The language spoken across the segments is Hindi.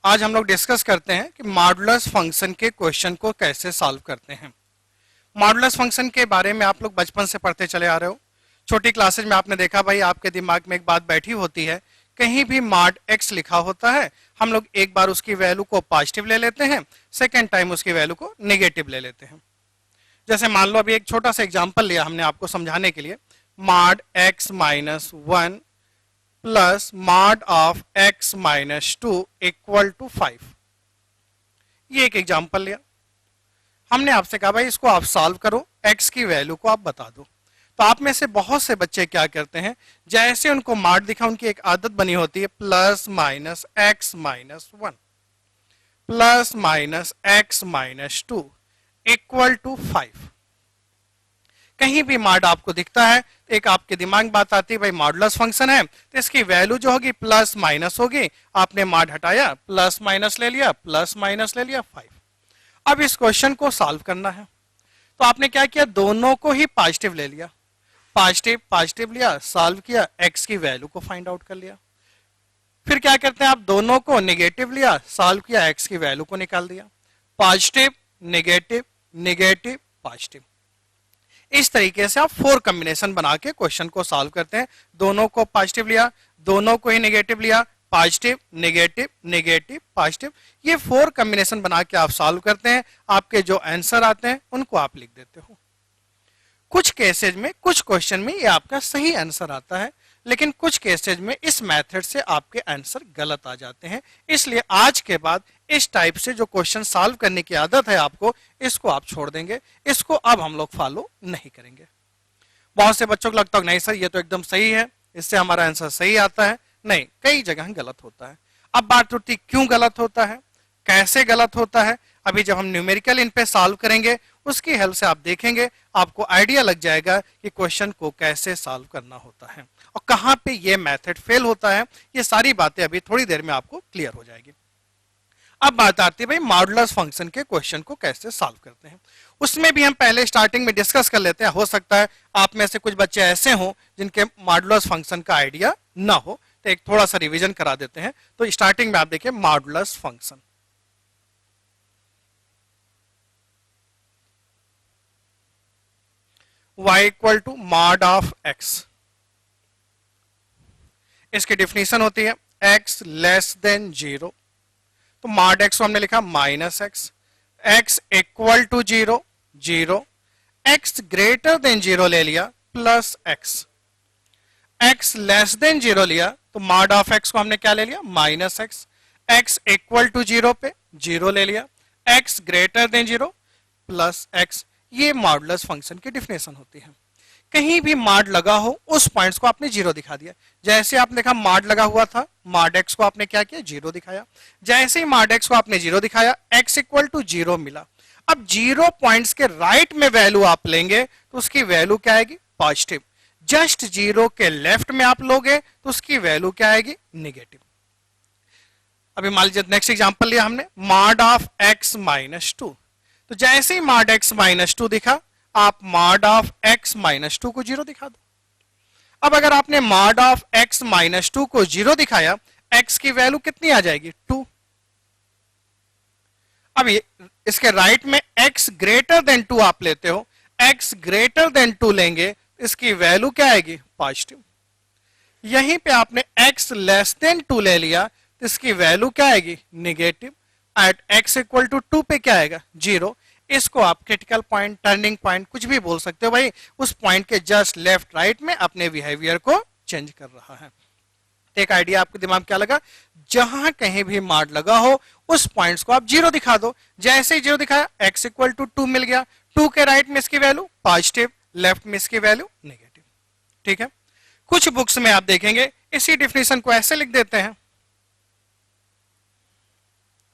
आज हम लोग डिस्कस करते हैं कि मॉडुलस फंक्शन के क्वेश्चन को कैसे सॉल्व करते हैं। मॉडुलस फंक्शन के बारे में आप लोग बचपन से पढ़ते चले आ रहे हो। छोटी क्लासेज में आपने देखा भाई आपके दिमाग में एक बात बैठी होती है, कहीं भी मॉड एक्स लिखा होता है हम लोग एक बार उसकी वैल्यू को पॉजिटिव ले लेते हैं, सेकेंड टाइम उसकी वैल्यू को नेगेटिव ले लेते हैं। जैसे मान लो अभी एक छोटा सा एग्जाम्पल लिया हमने आपको समझाने के लिए, mod X minus 1 plus mod of x minus 2 equal to 5। ये एक एग्जाम्पल लिया, हमने आपसे कहा भाई इसको आप सॉल्व करो, x की वैल्यू को आप बता दो। तो आप में से बहुत से बच्चे क्या करते हैं, जैसे उनको मॉड दिखा उनकी एक आदत बनी होती है plus minus X minus 1 plus minus X minus 2 equal to 5। कहीं भी मॉड आपको दिखता है तो एक आपके दिमाग में बात आती है भाई मॉडुलस फंक्शन है तो इसकी वैल्यू जो होगी प्लस माइनस होगी। आपने मॉड हटाया, प्लस माइनस ले लिया, प्लस माइनस ले लिया 5। अब इस क्वेश्चन को सॉल्व करना है तो आपने क्या किया, दोनों को ही पॉजिटिव ले लिया, पॉजिटिव पॉजिटिव लिया, सॉल्व किया, एक्स की वैल्यू को फाइंड आउट कर लिया। फिर क्या करते हैं, आप दोनों को नेगेटिव लिया, सॉल्व किया, एक्स की वैल्यू को निकाल दिया। पॉजिटिव नेगेटिव नेगेटिव पॉजिटिव, इस तरीके से आप 4 कॉम्बिनेशन बना के क्वेश्चन को सॉल्व करते हैं। दोनों को पॉजिटिव लिया, दोनों को ही नेगेटिव लिया, पॉजिटिव नेगेटिव नेगेटिव पॉजिटिव, ये 4 कॉम्बिनेशन बना के आप सॉल्व करते हैं। आपके जो आंसर आते हैं उनको आप लिख देते हो। कुछ केसेज में, कुछ क्वेश्चन में ये आपका सही आंसर आता है, लेकिन कुछ केसेज में इस मेथड से आपके आंसर गलत आ जाते हैं। इसलिए आज के बाद इस टाइप से जो क्वेश्चन सॉल्व करने की आदत है आपको, इसको आप छोड़ देंगे, इसको अब हम लोग फॉलो नहीं करेंगे। बहुत से बच्चों को लगता है नहीं सर ये तो एकदम सही है, इससे हमारा आंसर सही आता है। नहीं, कई जगह गलत होता है। अब बात उठती क्यों गलत होता है, कैसे गलत होता है, अभी जब हम न्यूमेरिकल इन पे सॉल्व करेंगे उसकी हेल्प से आप देखेंगे, आपको आइडिया लग जाएगा कि क्वेश्चन को कैसे सॉल्व करना होता है और कहां पे ये मेथड फेल होता है। ये सारी बातें अभी थोड़ी देर में आपको क्लियर हो जाएगी। अब बात आती है भाई मॉडुलस फंक्शन के क्वेश्चन को कैसे सॉल्व करते हैं। उसमें भी हम पहले स्टार्टिंग में डिस्कस कर लेते हैं। हो सकता है आप में से कुछ बच्चे ऐसे हों जिनके मॉडुलस फंक्शन का आइडिया ना हो, तो एक थोड़ा सा रिवीजन करा देते हैं। तो स्टार्टिंग में आप देखिए modulus function, y equal to mod of x। इसकी डिफिनीशन होती है x लेस देन 0, तो मॉड x को हमने लिखा minus X, x equal to 0 0, x greater than 0 ले लिया plus x, x less than 0 लिया तो मॉड ऑफ x को हमने क्या ले लिया minus X, x equal to 0 पे 0 ले लिया, x greater than 0 plus x। ये मॉडुलस फंक्शन की डिफिनेशन होती है। कहीं भी मॉड लगा हो उस पॉइंट्स को आपने 0 दिखा दिया। जैसे आपने देखा मॉड लगा हुआ था, मॉड एक्स को आपने क्या किया 0 दिखाया। जैसे ही मॉड एक्स को आपने 0 दिखाया, x इक्वल टू 0 मिला। अब 0 पॉइंट्स के राइट में वैल्यू आप लेंगे तो उसकी वैल्यू क्या आएगी पॉजिटिव। जस्ट 0 के लेफ्ट में आप लोगे तो उसकी वैल्यू क्या आएगी नेगेटिव। अभी मान लीजिए नेक्स्ट एग्जांपल लिया हमने मॉड ऑफ x माइनस 2, तो जैसे ही मॉड x माइनस 2 दिखा आप मॉड ऑफ x माइनस 2 को 0 दिखा दो। अब अगर आपने मॉड ऑफ x माइनस 2 को 0 दिखाया, x की वैल्यू कितनी आ जाएगी 2। अब इसके राइट में x ग्रेटर देन 2 आप लेते हो, x ग्रेटर देन 2 लेंगे इसकी वैल्यू क्या आएगी पॉजिटिव। यहीं पे आपने x लेस देन 2 ले लिया तो इसकी वैल्यू क्या आएगी negative. At x equal to 2 पे क्या आएगा 0। इसको आप क्रिटिकल पॉइंट, टर्निंग पॉइंट कुछ भी बोल सकते हो भाई। उस पॉइंट के जस्ट लेफ्ट राइट में अपने बिहेवियर को चेंज कर रहा है। एक आइडिया आपके दिमाग में क्या लगा, जहां कहीं भी मॉड लगा हो उस पॉइंट्स को आप 0 दिखा दो। जैसे ही 0 दिखाया x इक्वल टू 2 मिल गया, 2 के राइट में इसकी वैल्यू पॉजिटिव, लेफ्ट में इसकी वैल्यू नेगेटिव। ठीक है, कुछ बुक्स में आप देखेंगे इसी डिफिनेशन को ऐसे लिख देते हैं।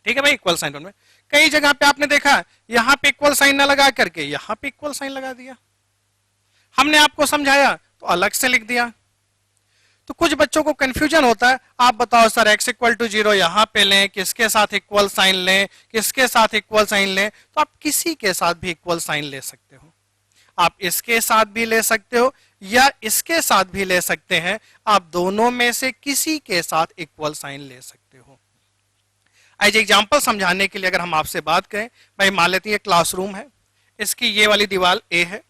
ठीक है भाई, इक्वल साइन में कई जगह पे आपने देखा यहां पे इक्वल साइन ना लगा करके यहां पे इक्वल साइन लगा दिया। हमने आपको समझाया तो अलग से लिख दिया। तो कुछ बच्चों को कंफ्यूजन होता है, आप बताओ सर x इक्वल टू 0 यहां पे लें, किसके साथ इक्वल साइन लें, किसके साथ इक्वल साइन लें। तो आप किसी के साथ भी इक्वल साइन ले सकते हो, आप इसके साथ भी ले सकते हो या इसके साथ भी ले सकते हैं। आप दोनों में से किसी के साथ इक्वल साइन ले सकते हो। एज एग्जाम्पल समझाने के लिए अगर हम आपसे बात करें, भाई मान लेते हैं ये क्लासरूम है, इसकी ये वाली दीवार ए है,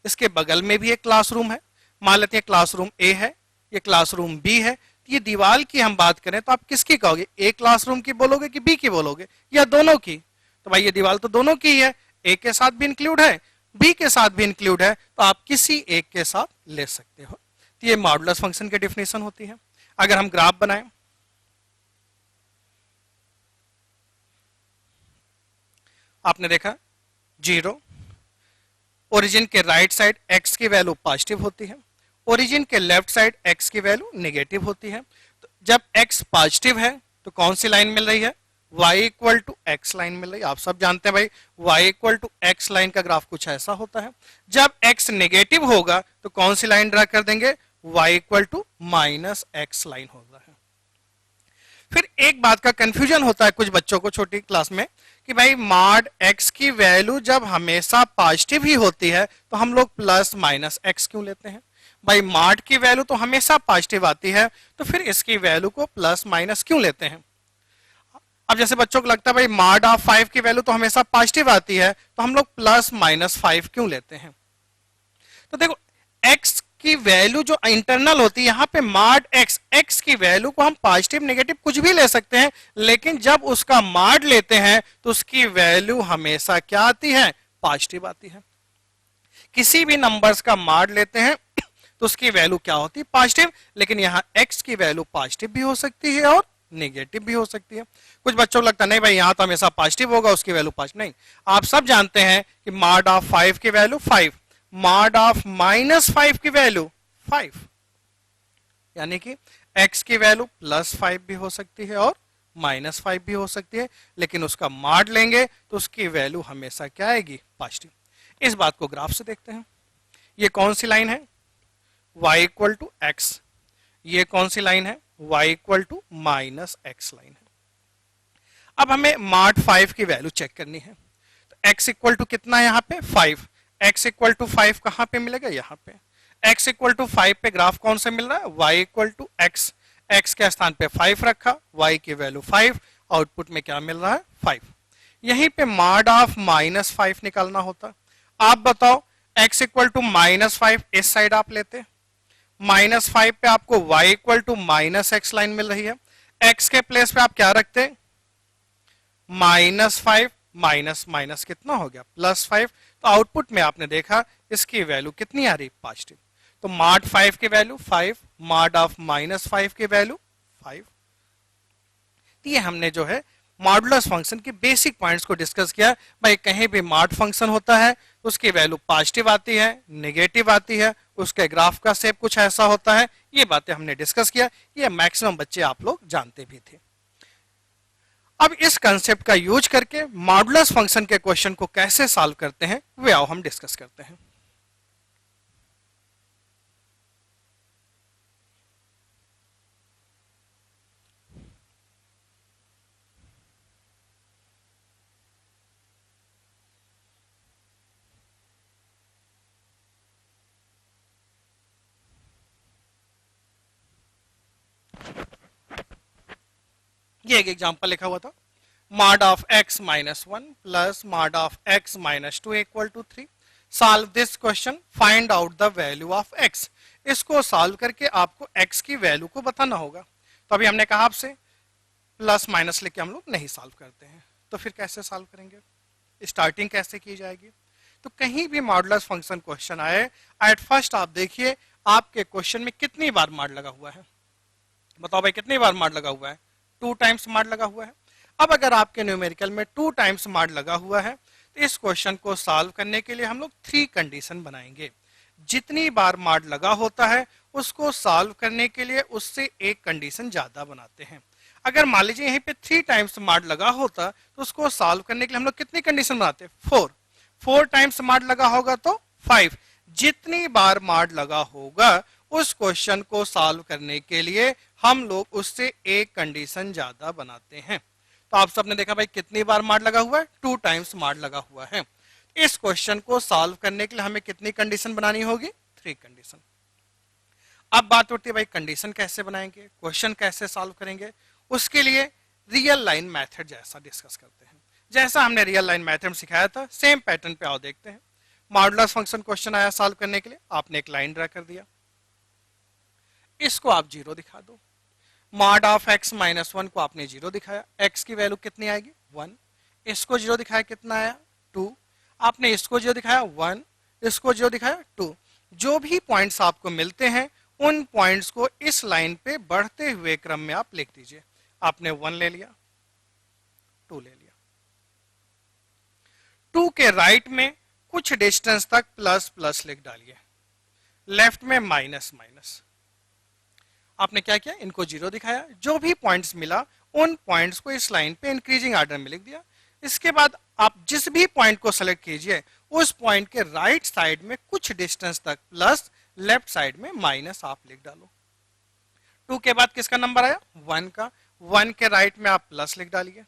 इसके बगल में भी एक क्लासरूम है, मान लेते हैं क्लासरूम ए है, ये क्लासरूम बी है। ये दीवार की हम बात करें तो आप किसकी कहोगे, ए क्लासरूम की बोलोगे कि बी की बोलोगे, या दोनों की? तो भाई ये दीवार तो दोनों की है, ए के साथ भी इंक्लूड है, बी के साथ भी इंक्लूड है, तो आप किसी एक के साथ ले सकते हो। तो ये मॉडुलस फंक्शन की डेफिनेशन होती है। अगर हम ग्राफ बनाएं, आपने देखा 0, ओरिजिन के राइट साइड x की वैल्यू पॉजिटिव होती है, ओरिजिन के लेफ्ट साइड x की वैल्यू नेगेटिव होती है। तो जब x पॉजिटिव है तो कौन सी लाइन मिल रही है, y equal to X line मिल रही है। आप सब जानते हैं भाई y equal to X line का ग्राफ कुछ ऐसा होता है। जब x नेगेटिव होगा तो कौन सी लाइन ड्रा कर देंगे, y equal to minus X line होगा है। फिर एक बात का कंफ्यूजन होता है कुछ बच्चों को छोटी क्लास में कि भाई मॉड x की वैल्यू जब हमेशा पॉजिटिव ही होती है तो हम लोग प्लस माइनस x क्यों लेते हैं। भाई मॉड की वैल्यू तो हमेशा पॉजिटिव आती है, तो फिर इसकी वैल्यू को प्लस माइनस क्यों लेते हैं। अब जैसे बच्चों को लगता है भाई मॉड ऑफ 5 की वैल्यू तो हमेशा पॉजिटिव आती है, तो हम लोग प्लस माइनस 5 क्यों लेते हैं। तो देखो x की वैल्यू जो इंटरनल होती है, यहां पे मॉड x की वैल्यू को हम पॉजिटिव नेगेटिव कुछ भी ले सकते हैं, लेकिन जब उसका मॉड लेते हैं तो उसकी वैल्यू हमेशा क्या आती है, पॉजिटिव आती है। किसी भी नंबर्स का मॉड लेते हैं तो उसकी वैल्यू क्या होती है, पॉजिटिव। लेकिन यहां x की वैल्यू पॉजिटिव भी हो सकती है और नेगेटिव भी हो सकती है। कुछ बच्चों को लगता है नहीं भाई यहां तो हमेशा पॉजिटिव होगा, उसकी वैल्यू पॉजिटिव नहीं। आप सब जानते हैं कि मॉड ऑफ 5 की वैल्यू 5, मॉड ऑफ माइनस 5 की वैल्यू 5, यानी कि x की वैल्यू प्लस 5 भी हो सकती है और माइनस 5 भी हो सकती है, लेकिन उसका मॉड लेंगे तो उसकी वैल्यू हमेशा क्या आएगी, पॉजिटिव। इस बात को ग्राफ से देखते हैं। ये कौन सी लाइन है, y इक्वल टू एक्स। ये कौन सी लाइन है, y equal to minus X line है। अब हमें मॉड 5 की वैल्यू चेक करनी है। तो x इक्वल टू कितना है, यहां पे 5, x इक्वल टू 5 कहां पे मिलेगा, यहां पे। x इक्वल टू 5 पे ग्राफ कौन सा मिल रहा है, y equal to x, x के स्थान पे 5 रखा, y की वैल्यू 5, आउटपुट में क्या मिल रहा है, 5। यहीं पे मॉड ऑफ माइनस 5 निकालना होता। आप बताओ x इक्वल टू माइनस 5 इस साइड आप लेते, माइनस 5 पे आपको y equal to minus X line मिल रही है, x के प्लेस पे आप क्या रखते, माइनस 5, माइनस माइनस कितना हो गया, प्लस 5। तो आउटपुट में आपने देखा इसकी वैल्यू कितनी आ रही, पॉजिटिव। तो मॉड 5 की वैल्यू 5, मॉड ऑफ माइनस 5 की वैल्यू 5। ये हमने जो है मॉडुलस फंक्शन के बेसिक पॉइंट्स को डिस्कस किया। भाई कहीं भी मॉड फंक्शन होता है उसकी वैल्यू पॉजिटिव आती है, नेगेटिव आती है, उसके ग्राफ का शेप कुछ ऐसा होता है। ये बातें हमने डिस्कस किया, ये मैक्सिमम बच्चे आप लोग जानते भी थे। अब इस कंसेप्ट का यूज करके मॉडुलस फंक्शन के क्वेश्चन को कैसे सॉल्व करते हैं वे आओ हम डिस्कस करते हैं। ये एक एग्जांपल लिखा हुआ था, mod of x minus 1 plus mod of x minus 2 equal to 3, solve this question, find out the value of x। इसको सॉल्व करके आपको x की वैल्यू को बताना होगा। तो अभी हमने कहा आपसे प्लस माइनस लेके हम लोग नहीं सॉल्व करते हैं, तो फिर कैसे सॉल्व करेंगे, स्टार्टिंग कैसे की जाएगी। तो कहीं भी मॉडुलस फंक्शन क्वेश्चन आए, एट फर्स्ट आप देखिए आपके क्वेश्चन में कितनी बार मॉड लगा हुआ है, बताओ भाई कितनी बार मॉड लगा हुआ है, 2 टाइम्स मॉड लगा हुआ है। अब अगर आपके न्यूमेरिकल में 2 टाइम्स मॉड लगा हुआ है तो इस क्वेश्चन को सॉल्व करने के लिए हम लोग 3 कंडीशन बनाएंगे। जितनी बार मॉड लगा होता है उसको सॉल्व करने के लिए उससे एक कंडीशन ज्यादा बनाते हैं। अगर मान लीजिए यहीं पे 3 टाइम्स मॉड लगा होता तो उसको सॉल्व करने के लिए हम लोग कितनी कंडीशन बनाते, 4 टाइम्स मॉड लगा होगा तो 5। जितनी बार मॉड लगा होगा उस क्वेश्चन को सॉल्व करने के लिए हम लोग उससे एक कंडीशन ज्यादा बनाते हैं। तो आप सबने देखा भाई कितनी बार मॉड लगा हुआ है, 2 टाइम्स मॉड लगा हुआ है। इस क्वेश्चन को सॉल्व करने के लिए हमें कितनी कंडीशन बनानी होगी, 3 कंडीशन। अब बात उठती है भाई कंडीशन कैसे बनाएंगे, क्वेश्चन कैसे सॉल्व करेंगे। उसके लिए रियल लाइन मेथड जैसा डिस्कस करते हैं। जैसा हमने रियल लाइन मेथड में सिखाया था सेम पैटर्न पे आओ देखते हैं। मॉडुलस फंक्शन क्वेश्चन आया सॉल्व करने के लिए, आपने एक लाइन ड्रा कर दिया, इसको आप 0 दिखा दो। मॉड ऑफ x माइनस 1 को आपने 0 दिखाया, x की वैल्यू कितनी आएगी 1, इसको 0 दिखाया कितना आया 2, आपने इसको 0 दिखाया 1, इसको 0 दिखाया 2। जो भी पॉइंट्स आपको मिलते हैं उन पॉइंट्स को इस लाइन पे बढ़ते हुए क्रम में आप लिख दीजिए। आपने 1 ले लिया, 2 ले लिया, 2 के राइट में कुछ डिस्टेंस तक प्लस प्लस लिख डालिए, लेफ्ट में माइनस माइनस। आपने क्या किया, इनको 0 दिखाया, जो भी पॉइंट्स मिला उन पॉइंट्स को इस लाइन पे इंक्रीजिंग ऑर्डर में लिख दिया। इसके बाद आप जिस भी पॉइंट को सेलेक्ट कीजिए उस पॉइंट के राइट साइड में कुछ डिस्टेंस तक प्लस, लेफ्ट साइड में माइनस आप लिख डालो। 2 के बाद किसका नंबर आया 1 का, 1 के राइट में आप प्लस लिख डालिए,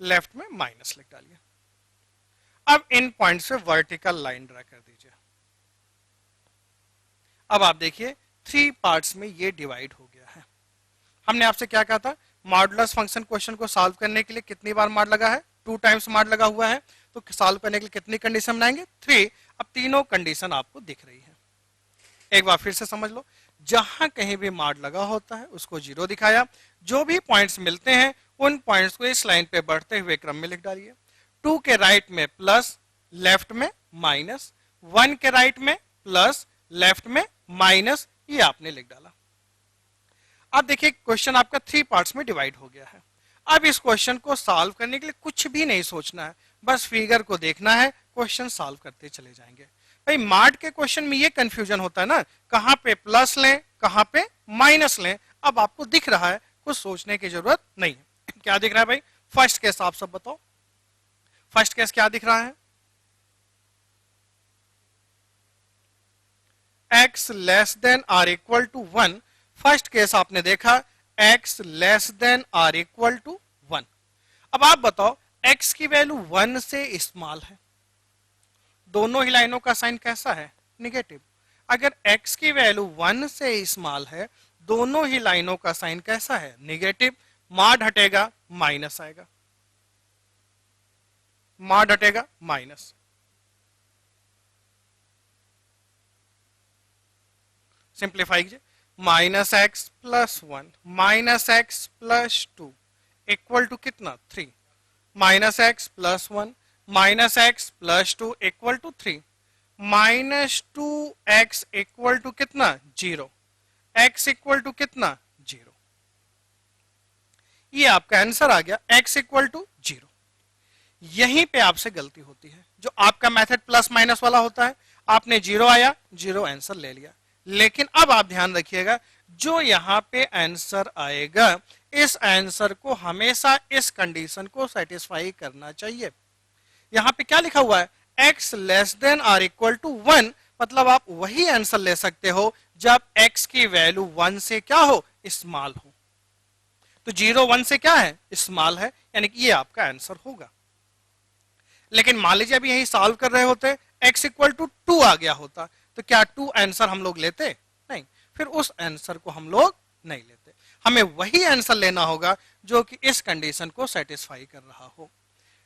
लेफ्ट में माइनस लिख डालिए। अब इन पॉइंट से वर्टिकल लाइन ड्रा कर दीजिए। अब आप देखिए 3 पार्ट्स में ये डिवाइड हो गया है। हमने आपसे क्या कहा था, मॉडुलस फंक्शन क्वेश्चन को सॉल्व करने के लिए कितनी बार मॉड लगा है, 2 टाइम्स मॉड लगा हुआ है, तो सॉल्व करने के लिए कितनी कंडीशन बनाएंगे 3। अब तीनों कंडीशन आपको दिख रही है, एक बार फिर से समझ लो। जहां कहीं भी मॉड लगा होता है उसको 0 दिखाया, जो भी पॉइंट्स मिलते हैं उन पॉइंट्स को इस लाइन पे बढ़ते हुए क्रम में लिख डालिए। 2 के राइट में प्लस, लेफ्ट में माइनस, 1 के राइट में प्लस, लेफ्ट में माइनस, ये आपने लिख डाला। अब देखिए क्वेश्चन आपका 3 पार्ट्स में डिवाइड हो गया है। अब इस क्वेश्चन को सॉल्व करने के लिए कुछ भी नहीं सोचना है, बस फिगर को देखना है, क्वेश्चन सॉल्व करते चले जाएंगे। भाई मॉड के क्वेश्चन में ये कंफ्यूजन होता है ना, कहां पे प्लस लें कहां पे माइनस लें। अब आपको दिख रहा है, कुछ सोचने की जरूरत नहीं है। क्या दिख रहा है भाई, फर्स्ट केस आप सब बताओ, फर्स्ट केस क्या दिख रहा है, x less than or equal to 1। First case आपने देखा x less than or equal to 1। अब आप बताओ x की वैल्यू 1 से स्मॉल है, दोनों ही लाइनों का साइन कैसा है निगेटिव। अगर x की वैल्यू 1 से स्मॉल है, दोनों ही लाइनों का साइन कैसा है निगेटिव। मॉड हटेगा माइनस आएगा, मॉड हटेगा माइनस, सिंप्लीफाई कीजिए, minus X plus 1 minus X plus 2 equal to कितना 3, minus X plus 1 minus X plus 2 equal to 3, minus 2x equal to कितना 0, x इक्वल टू कितना 0। ये आपका आंसर आ गया, x इक्वल टू 0। यहीं पे आपसे गलती होती है, जो आपका मेथड प्लस माइनस वाला होता है, आपने 0 आया 0 आंसर ले लिया। लेकिन अब आप ध्यान रखिएगा, जो यहां पे आंसर आएगा इस आंसर को हमेशा इस कंडीशन को सेटिस्फाई करना चाहिए। यहां पे क्या लिखा हुआ है, x less than or equal to 1, मतलब आप वही आंसर ले सकते हो जब x की वैल्यू 1 से क्या हो स्मॉल हो। तो 0 1 से क्या है स्मॉल है, यानी कि ये आपका आंसर होगा। लेकिन मान लीजिए अभी यही सॉल्व कर रहे होते, x इक्वल टू 2 आ गया होता, तो क्या 2 आंसर हम लोग लेते नहीं, फिर उस आंसर को हम लोग नहीं लेते। हमें वही आंसर लेना होगा जो कि इस कंडीशन को सेटिस्फाई कर रहा हो।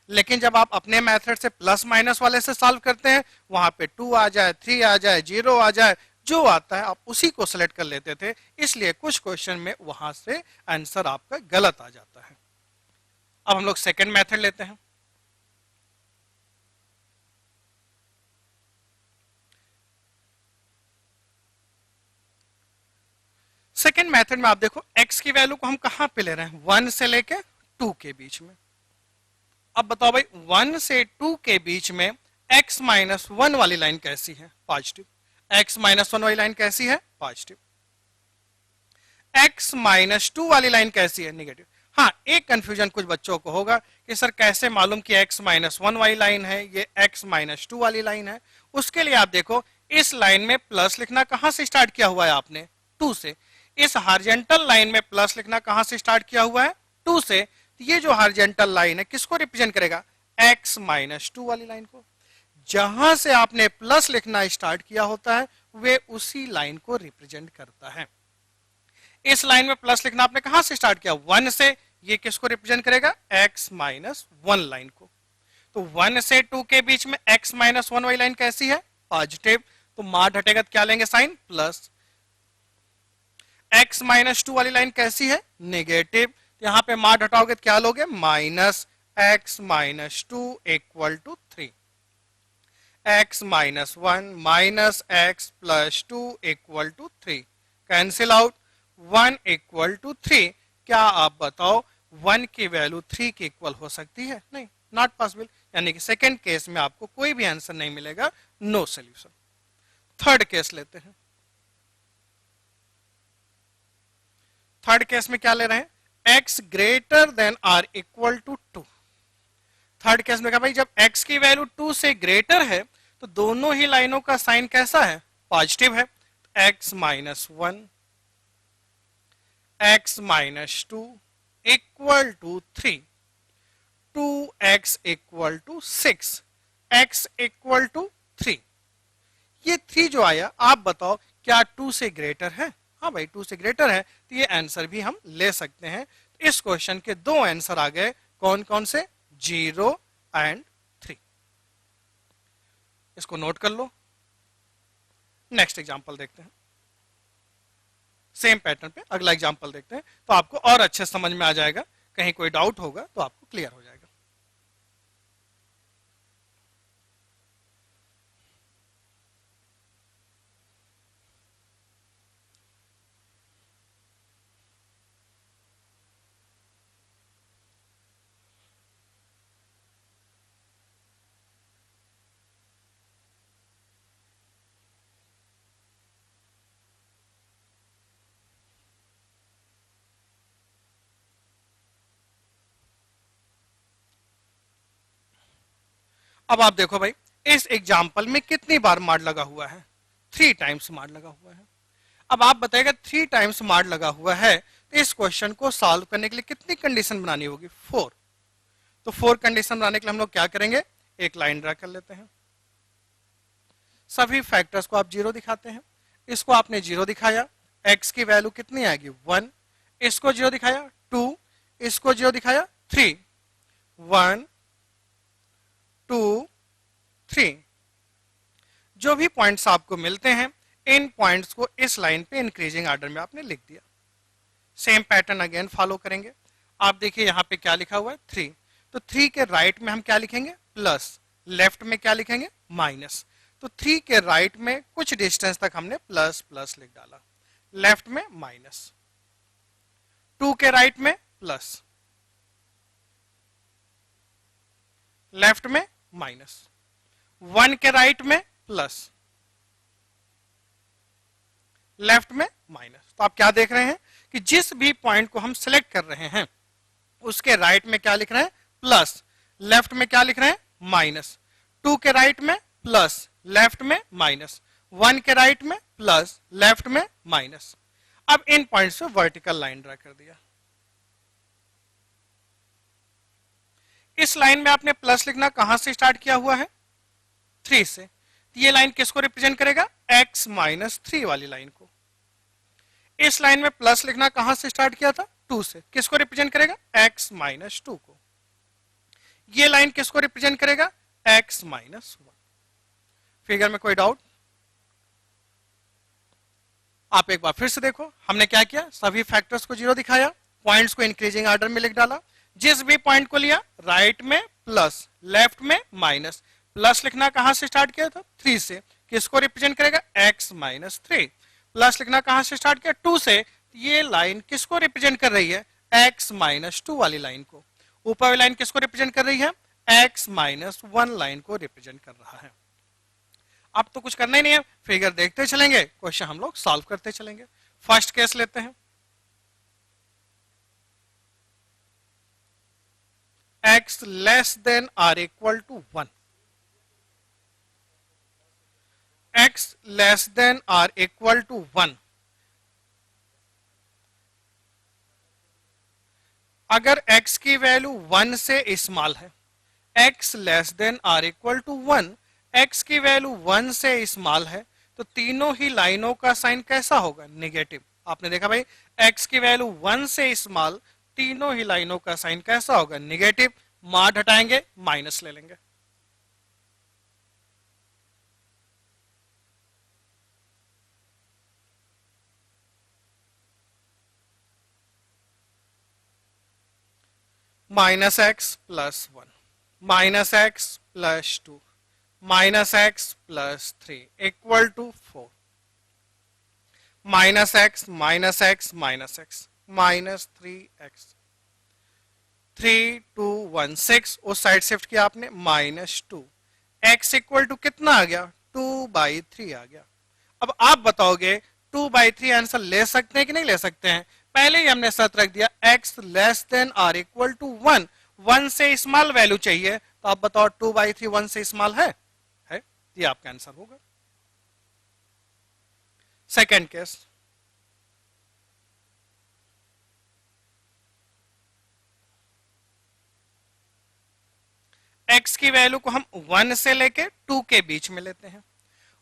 लेकिन जब आप अपने मेथड से प्लस माइनस वाले से सॉल्व करते हैं, वहां पे 2 आ जाए 3 आ जाए 0 आ जाए, जो आता है आप उसी को सिलेक्ट कर लेते थे, इसलिए कुछ क्वेश्चन में वहां से आंसर आपका गलत आ जाता है। अब हम लोग सेकेंड मेथड लेते हैं। सेकेंड मेथड में आप देखो x की वैल्यू को हम कहां पे ले रहे हैं, 1 से लेके 2 के बीच में। अब बताओ भाई 1 से 2 के बीच में x माइनस 1 वाली लाइन कैसी है पॉजिटिव, x माइनस 1 वाली लाइन कैसी है पॉजिटिव, x माइनस 2 वाली लाइन कैसी है निगेटिव। हाँ, एक कंफ्यूजन कुछ बच्चों को होगा कि सर कैसे मालूम कि x माइनस 1 वाली लाइन है, ये x माइनस 2 वाली लाइन है। उसके लिए आप देखो इस लाइन में प्लस लिखना कहां से स्टार्ट किया हुआ है आपने 2 से, इस हॉरिजॉन्टल लाइन में प्लस लिखना कहां से स्टार्ट किया हुआ है 2 से। तो ये जो हॉरिजॉन्टल लाइन है किसको रिप्रेजेंट करेगा, x माइनस 2 वाली लाइन को। जहां से आपने प्लस लिखना स्टार्ट किया होता है वे उसी लाइन को रिप्रेजेंट करता है। इस लाइन में प्लस लिखना आपने कहां से स्टार्ट किया, 1 से। ये किसको रिप्रेजेंट करेगा, x माइनस 1 लाइन को। तो 1 से 2 के बीच में x माइनस 1 वाली लाइन कैसी है, पॉजिटिव। तो मार्ड हटेगा तो क्या लेंगे, साइन प्लस। x माइनस 2 वाली लाइन कैसी है, नेगेटिव। यहां पे मार्ड हटाओगे तो क्या लोगे, minus x minus 2 equal to 3। x minus 1 minus x plus 2 equal to 3, cancel out. 1 equal to 3, क्या आप बताओ 1 की वैल्यू 3 के इक्वल हो सकती है, नहीं, नॉट पॉसिबल। यानी कि सेकेंड केस में आपको कोई भी आंसर नहीं मिलेगा, नो सोल्यूशन। थर्ड केस लेते हैं। थर्ड केस में क्या ले रहे हैं, x greater than or equal to 2। Third case में कहा भाई जब x की वैल्यू 2 से ग्रेटर है तो दोनों ही लाइनों का साइन कैसा है, पॉजिटिव है। x minus 1 x minus 2 equal to 3, 2x equal to 6, x equal to 3। ये 3 जो आया, आप बताओ क्या 2 से ग्रेटर है, हाँ भाई 2 से ग्रेटर है, तो ये आंसर भी हम ले सकते हैं। इस क्वेश्चन के दो आंसर आ गए, कौन कौन से, 0 एंड 3। इसको नोट कर लो। नेक्स्ट एग्जांपल देखते हैं, सेम पैटर्न पे अगला एग्जांपल देखते हैं, तो आपको और अच्छे समझ में आ जाएगा। कहीं कोई डाउट होगा तो आपको क्लियर हो जाएगा। अब आप देखो भाई इस एग्जाम्पल में कितनी बार मार्ड लगा हुआ है, 3 टाइम्स मार्ड लगा हुआ है। अब आप बताइएगा 3 टाइम्स मार्ड लगा हुआ है तो इस क्वेश्चन को सॉल्व करने के लिए कितनी कंडीशन बनानी होगी, 4। तो 4 कंडीशन बनाने के लिए हम लोग क्या करेंगे, एक लाइन ड्रा कर लेते हैं। सभी फैक्टर्स को आप 0 दिखाते हैं। इसको आपने 0 दिखाया, x की वैल्यू कितनी आएगी, 1। इसको 0 दिखाया, 2। इसको 0 दिखाया, 3। 1 2 3। जो भी पॉइंट्स आपको मिलते हैं इन पॉइंट्स को इस लाइन पे इंक्रीजिंग ऑर्डर में आपने लिख दिया। सेम पैटर्न अगेन फॉलो करेंगे। आप देखिए यहां पे क्या लिखा हुआ है, 3। तो 3 के राइट में हम क्या लिखेंगे, प्लस। लेफ्ट में क्या लिखेंगे, माइनस। तो 3 के राइट में कुछ डिस्टेंस तक हमने प्लस प्लस लिख डाला, लेफ्ट में माइनस। 2 के राइट में प्लस, लेफ्ट में माइनस। 1 के राइट में प्लस, लेफ्ट में माइनस। तो आप क्या देख रहे हैं कि जिस भी पॉइंट को हम सिलेक्ट कर रहे हैं उसके राइट में क्या लिख रहे हैं, प्लस। लेफ्ट में क्या लिख रहे हैं, माइनस। 2 के राइट में प्लस, लेफ्ट में माइनस। 1 के राइट में प्लस, लेफ्ट में माइनस। अब इन पॉइंट्स पे वर्टिकल लाइन ड्रा कर दिया। इस लाइन में आपने प्लस लिखना कहां से स्टार्ट किया हुआ है, 3 से। तो ये लाइन किसको रिप्रेजेंट करेगा, x माइनस 3 वाली लाइन को। इस लाइन में प्लस लिखना कहां से स्टार्ट किया था, 2 से। किसको रिप्रेजेंट करेगा, x माइनस 2 को। ये लाइन किसको रिप्रेजेंट करेगा, x माइनस 1। फिगर में कोई डाउट, आप एक बार फिर से देखो। हमने क्या किया, सभी फैक्टर्स को 0 दिखाया, पॉइंट्स को इंक्रीजिंग ऑर्डर में लिख डाला। जिस भी पॉइंट को लिया राइट में प्लस, लेफ्ट में माइनस। प्लस लिखना कहां से स्टार्ट किया था, 3 से। किसको रिप्रेजेंट करेगा, x माइनस 3। प्लस लिखना कहां से स्टार्ट किया, 2 से। ये लाइन किसको रिप्रेजेंट कर रही है, x माइनस 2 वाली लाइन को। ऊपर वाली लाइन किसको रिप्रेजेंट कर रही है, x माइनस 1 लाइन को रिप्रेजेंट कर रहा है। अब तो कुछ करना ही नहीं है, फिगर देखते चलेंगे, क्वेश्चन हम लोग सॉल्व करते चलेंगे। फर्स्ट केस लेते हैं, x less than or equal to 1। x less than or equal to 1। अगर x की वैल्यू 1 से स्मॉल है, x less than or equal to 1, x की वैल्यू 1 से स्मॉल है, तो तीनों ही लाइनों का साइन कैसा होगा, नेगेटिव। आपने देखा भाई x की वैल्यू 1 से स्मॉल, तीनों ही लाइनों का साइन कैसा होगा, निगेटिव। मॉड हटाएंगे, माइनस ले लेंगे। Minus X plus 1, minus X plus 2, minus X plus 3 equal to 4, minus X minus X minus X minus 3x, 3 2 1 6, उस साइड शिफ्ट किया आपने, -2, x इक्वल टू कितना आ गया, 2/3 आ गया। अब आप बताओगे 2/3 आंसर ले सकते हैं कि नहीं ले सकते हैं? पहले ही हमने शर्त रख दिया x less than or equal to 1, 1 से स्मॉल वैल्यू चाहिए, तो आप बताओ 2/3 1 से स्मॉल है? ये आपका आंसर होगा। सेकेंड केस, x की वैल्यू को हम 1 से लेके 2 के बीच में लेते हैं।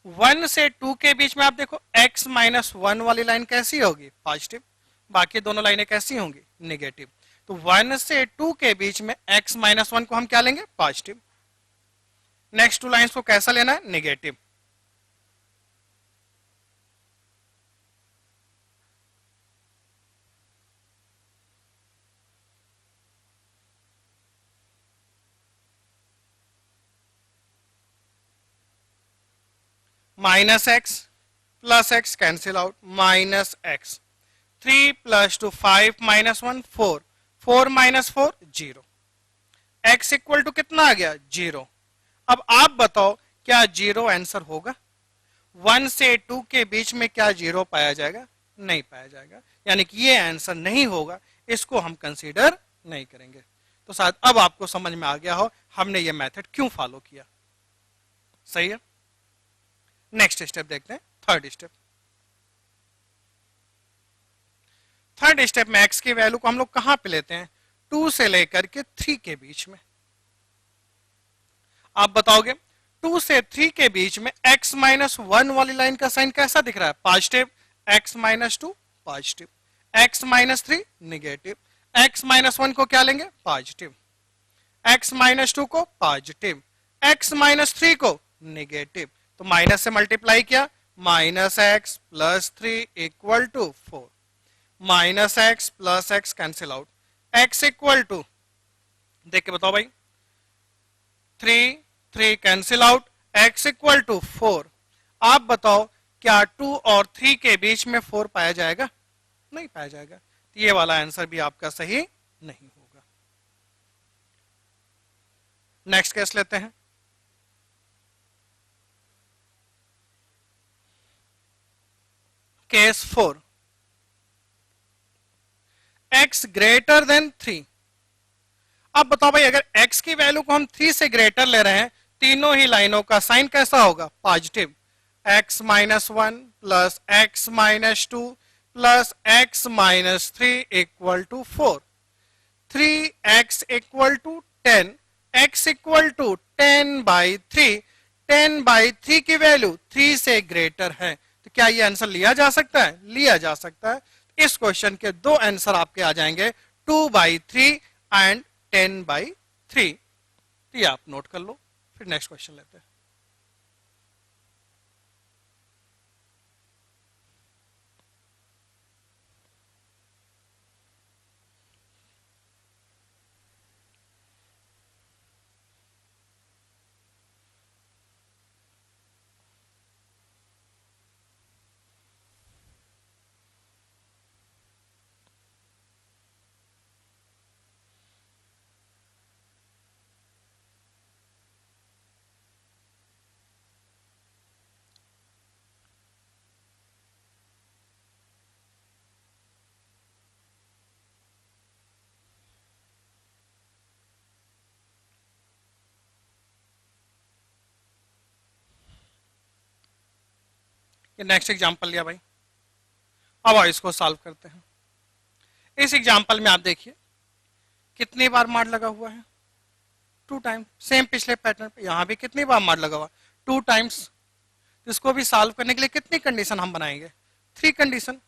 1 से 2 के बीच में आप देखो x माइनस 1 वाली लाइन कैसी होगी, पॉजिटिव, बाकी दोनों लाइनें कैसी होंगी, नेगेटिव। तो 1 से 2 के बीच में x माइनस 1 को हम क्या लेंगे, पॉजिटिव। नेक्स्ट टू लाइंस को कैसा लेना है, negative. Minus X plus X cancel out, minus X, 3 plus 2 5 minus 1 4, 4 minus 4 0, x equal to कितना आ गया, 0। अब आप बताओ क्या 0 आंसर होगा? 1 से 2 के बीच में क्या 0 पाया जाएगा, नहीं पाया जाएगा, यानी कि ये आंसर नहीं होगा, इसको हम कंसीडर नहीं करेंगे। तो शायद अब आपको समझ में आ गया हो हमने ये मेथड क्यों फॉलो किया। सही है। नेक्स्ट स्टेप देखते हैं, थर्ड स्टेप। थर्ड स्टेप में x की वैल्यू को हम लोग कहां पे लेते हैं, 2 से लेकर के 3 के बीच में। आप बताओगे 2 से 3 के बीच में x माइनस 1 वाली लाइन का साइन कैसा दिख रहा है, positive, x minus 2 positive, x minus 3 negative, x minus 1 को क्या लेंगे, पॉजिटिव, x माइनस 2 को पॉजिटिव, x माइनस 3 को निगेटिव। तो माइनस से मल्टीप्लाई किया, minus X plus 3 equal to 4, minus X plus X cancel out, x equal to, देख के बताओ भाई, 3 3 cancel out, x equal to 4। आप बताओ क्या 2 और 3 के बीच में 4 पाया जाएगा, नहीं पाया जाएगा, तो ये वाला आंसर भी आपका सही नहीं होगा। नेक्स्ट केस लेते हैं। Case 4, x greater then 3। अब बताओ भाई अगर x की वैल्यू को हम 3 से ग्रेटर ले रहे हैं, तीनों ही लाइनों का साइन कैसा होगा, positive, x minus 1 plus X minus 2 plus X minus 3 equal to 4, 3x equal to 10, x equal to 10/3, 10/3 की वैल्यू 3 से ग्रेटर है, तो क्या ये आंसर लिया जा सकता है, लिया जा सकता है। इस क्वेश्चन के दो आंसर आपके आ जाएंगे, 2/3 एंड 10/3। ये आप नोट कर लो, फिर नेक्स्ट क्वेश्चन लेते हैं। ये नेक्स्ट एग्जांपल लिया भाई, अब आओ इसको सॉल्व करते हैं। इस एग्जांपल में आप देखिए कितनी बार मार लगा हुआ है, 2 टाइम, सेम पिछले पैटर्न पे यहां भी कितनी बार मार लगा हुआ, 2 टाइम्स। इसको भी सॉल्व करने के लिए कितनी कंडीशन हम बनाएंगे, 3 कंडीशन।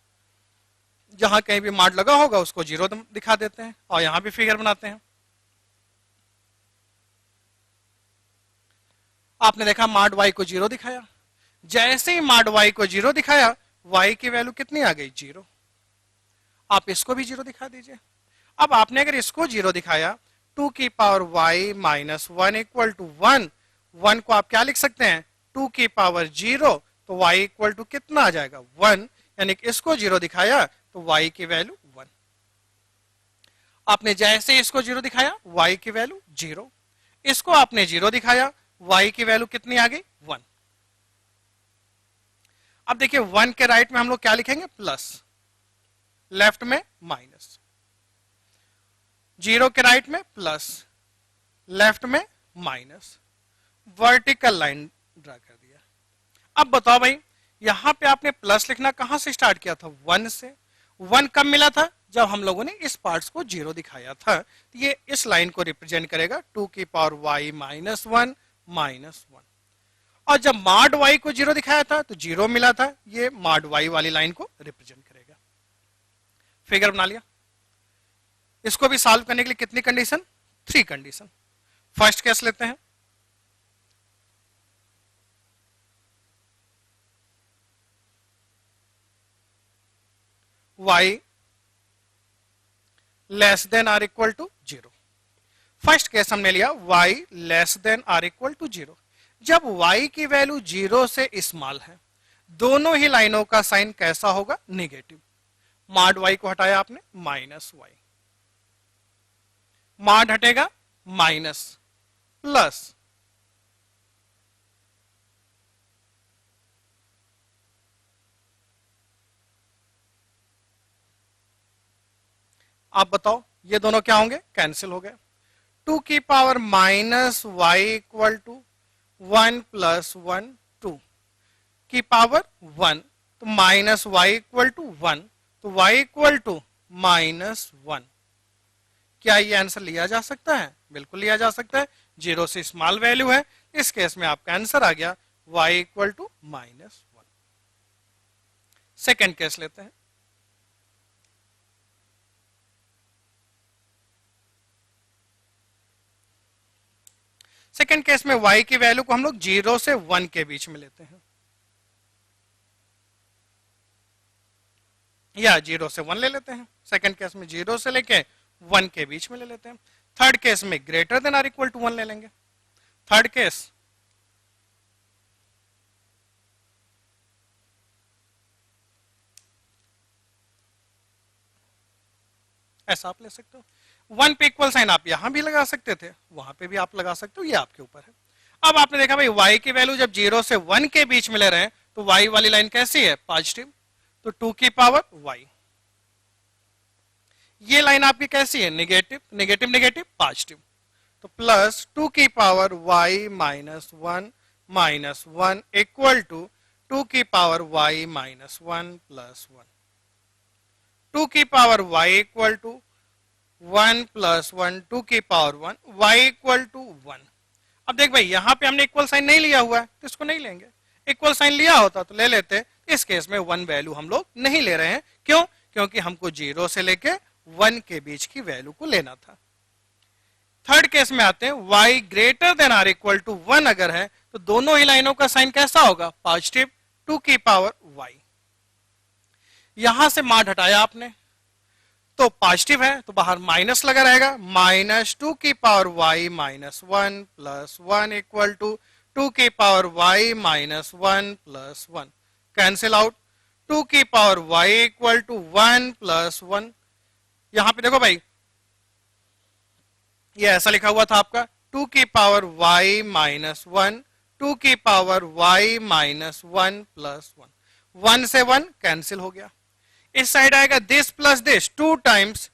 जहां कहीं भी मॉड लगा होगा उसको जीरो दिखा देते हैं और यहां भी फिगर बनाते हैं। आपने देखा मॉड y को जीरो दिखाया, जैसे ही मॉड y को जीरो दिखाया y की वैल्यू कितनी आ गई, जीरो। आप इसको भी जीरो दिखा दीजिए। अब आपने अगर इसको जीरो दिखाया, 2 की power y minus 1 equal to 1, 1 को आप क्या लिख सकते हैं, 2 की पावर जीरो, तो y इक्वल टू कितना आ जाएगा, 1, यानी कि इसको जीरो दिखाया तो y की वैल्यू 1। आपने जैसे इसको जीरो दिखाया y की वैल्यू जीरो, इसको आपने जीरो दिखाया y की वैल्यू कितनी आ गई, 1। अब देखिए 1 के राइट में हम लोग क्या लिखेंगे, प्लस, लेफ्ट में माइनस, जीरो के राइट में प्लस, लेफ्ट में माइनस, वर्टिकल लाइन ड्रा कर दिया। अब बताओ भाई, यहां पे आपने प्लस लिखना कहां से स्टार्ट किया था, 1 से। 1 कब मिला था, जब हम लोगों ने इस पार्ट्स को जीरो दिखाया था। तो ये इस लाइन को रिप्रेजेंट करेगा 2 की पावर y माइनस 1 माइनस 1। और जब मॉड y को जीरो दिखाया था तो जीरो मिला था, ये मॉड y वाली लाइन को रिप्रेजेंट करेगा। फिगर बना लिया। इसको भी सॉल्व करने के लिए कितनी कंडीशन, 3 कंडीशन। फर्स्ट केस लेते हैं, y less than or equal to zero. First case हमने लिया y less than or equal to zero. जब y की वैल्यू जीरो से स्मॉल है, दोनों ही लाइनों का साइन कैसा होगा, नेगेटिव। मॉड y को हटाया आपने, माइनस y, मॉड हटेगा माइनस, प्लस, आप बताओ ये दोनों क्या होंगे, कैंसिल हो गए। 2 की power minus y equal to 1 plus 1, 2 की पावर 1, तो माइनस वाई इक्वल टू 1, तो y इक्वल टू माइनस 1। क्या ये आंसर लिया जा सकता है, बिल्कुल लिया जा सकता है, जीरो से स्मॉल वैल्यू है। इस केस में आपका आंसर आ गया y equal to minus 1। Second case लेते हैं, सेकेंड केस में y की वैल्यू को हम लोग 0 से 1 के बीच में लेते हैं, या 0 से 1 ले लेते हैं। सेकेंड केस में 0 से लेके 1 के बीच में ले लेते हैं। थर्ड केस में greater than or equal to 1 ले लेंगे। थर्ड केस, ऐसा आप ले सकते हो। 1 पे इक्वल साइन आप यहां भी लगा सकते थे, वहां पे भी आप लगा सकते हो, ये आपके ऊपर है। अब आपने देखा भाई y की वैल्यू जब 0 से 1 के बीच में ले रहे हैं तो y वाली लाइन कैसी है, पॉजिटिव, तो 2 की पावर y। ये लाइन आपकी कैसी है, नेगेटिव, नेगेटिव नेगेटिव पॉजिटिव, तो प्लस 2 की power y minus 1 minus 1 equal to 2 की पावर y माइनस 1 प्लस 1। 2 की power y equal to 1 plus 1, 2 की पावर 1, y इक्वल टू 1। अब देख भाई यहां पे हमने इक्वल साइन नहीं लिया हुआ है तो इसको नहीं लेंगे, इक्वल साइन लिया होता तो ले लेते। इस केस में 1 वैल्यू हम लोग नहीं ले रहे हैं, क्यों, क्योंकि हमको 0 से लेके 1 के बीच की वैल्यू को लेना था। थर्ड केस में आते हैं, y greater than or equal to 1 अगर है तो दोनों ही लाइनों का साइन कैसा होगा, पॉजिटिव, 2 की पावर y। यहां से मॉड हटाया आपने तो पॉजिटिव है तो बाहर माइनस लगा रहेगा, माइनस 2 की power y minus 1 plus 1 equal to 2 की power y minus 1 plus 1, cancel out. 2 की power y equal to 1 plus 1। यहां पे देखो भाई ये ऐसा लिखा हुआ था आपका 2 की पावर y माइनस 1, 2 की पावर y माइनस 1 प्लस 1, 1 से 1 कैंसिल हो गया। इस साइड आएगा दिस प्लस दिस, 2 टाइम्स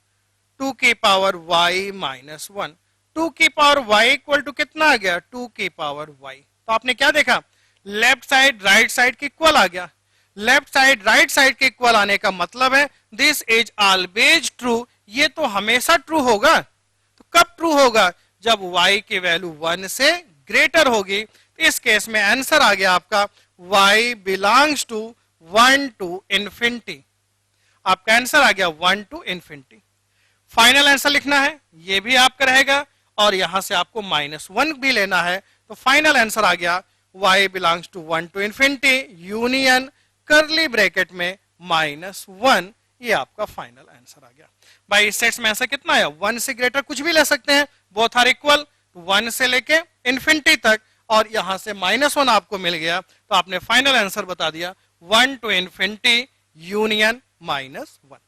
2 की पावर y माइनस 1, 2 की पावर y इक्वल टू कितना आ गया, 2 की पावर y। तो आपने क्या देखा, लेफ्ट साइड राइट साइड के इक्वल आ गया। लेफ्ट साइड राइट साइड के इक्वल आने का मतलब है दिस इज ऑलवेज ट्रू, ये तो हमेशा ट्रू होगा। तो कब ट्रू होगा, जब y की वैल्यू 1 से ग्रेटर होगी। इस केस में आंसर आ गया आपका y belongs to 1 to infinity. आपका आंसर आ गया 1 to infinity। फाइनल आंसर लिखना है, ये भी आपका रहेगा और यहां से आपको -1 भी लेना है, तो फाइनल आंसर आ गया y belongs to 1 to infinity union curly bracket में -1। ये आपका फाइनल आंसर आ गया। भाई इस सेट्स में आंसर कितना है, 1 से ग्रेटर कुछ भी ले सकते हैं, बोथ आर इक्वल, 1 से लेके इन्फिनिटी तक, और यहां से -1 आपको मिल गया, तो आपने फाइनल आंसर बता दिया 1 to infinity यूनियन -1।